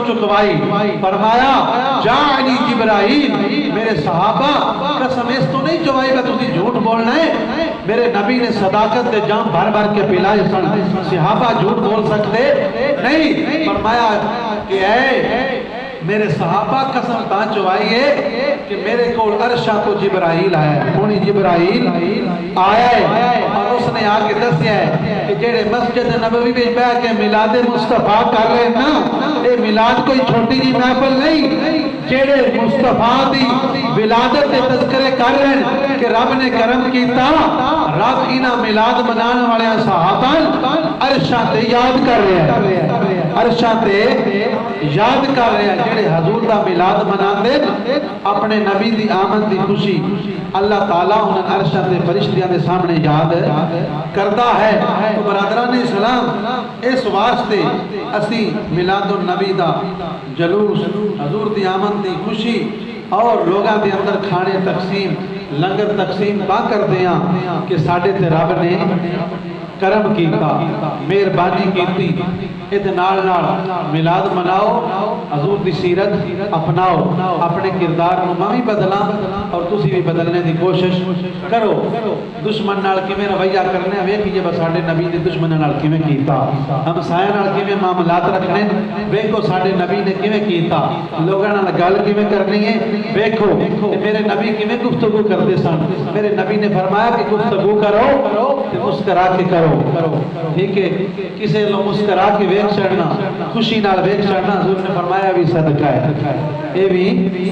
کیوں چکوائی؟ فرمایا جاءنی جبرائیل، میرے صحابہ قسم اس تو نہیں چوائی کہ تسی جھوٹ بولنا ہے، میرے نبی نے صداقت کے جام بھر بھر کے پلائے سن، صحابہ جھوٹ بول سکتے نہیں۔ فرمایا کہ اے میرے صحابہ قسم تا چوائیے کہ میرے کو عرشہ تو جبرائیل آیا ہے، کونی جبرائیل آیا ہے، اور اس نے آگے دسیا ہے کہ جیڑے مسجد نبوی میں بیٹھ کے میلاد مصطفیٰ کر رہے ہیں نا، اے میلاد کوئی چھوٹی جی محفل نہیں، جیڑے مصطفیٰ دی ولادت کے تذکرے کر رہے ہیں کہ رب نے کرم کیتا، رب انہاں میلاد منانے والے صحابہ عرشہ تے یاد کر رہے ہیں، عرشہ تے یاد کر رہے ہیں، جڑے حضور دا میلاد مناندے اپنے نبی دی آمد دی خوشی اللہ تعالیٰ انہاں عرشہ تے فرشتیاں دے سامنے یاد کرتا ہے۔ تو برادران اسلام، اس واسطے اسی میلاد النبی دا جلوس، حضور دی آمد دی خوشی اور لوگاں دے اندر کھانے تقسیم، لنگر تقسیم با کر دیاں کہ ساڑھے تے رب نے کرم کیتا، مہربانی کیتی، ادنال میلاد مناؤ، حضور دی سیرت اپناؤ، اپنے کردار نمامی بدلا اور تسی بھی بدلنے دی کوشش کرو۔ دشمن نال کیویں رویہ کرنے ویکھیے بس ساڈے نبی نے دشمن نال کیویں کیتا، ہم سایہ نال کیویں معاملات رکھنے ویکھو ساڈے نبی نے کیویں کیتا، لوگاں نال گل کیویں کرنی ہے ویکھو، میرے نبی کیویں گفتگو کرتے سن، میرے نبی نے فرمایا کہ گفتگو کرو تے مسکرا کے کرو، ٹھیک ہے، کسے لو مسکرا کے ویکھ چڑھنا، خوشی نال ویکھ چڑھنا حضور نے فرمایا بھی صدقہ ہے، اے بھی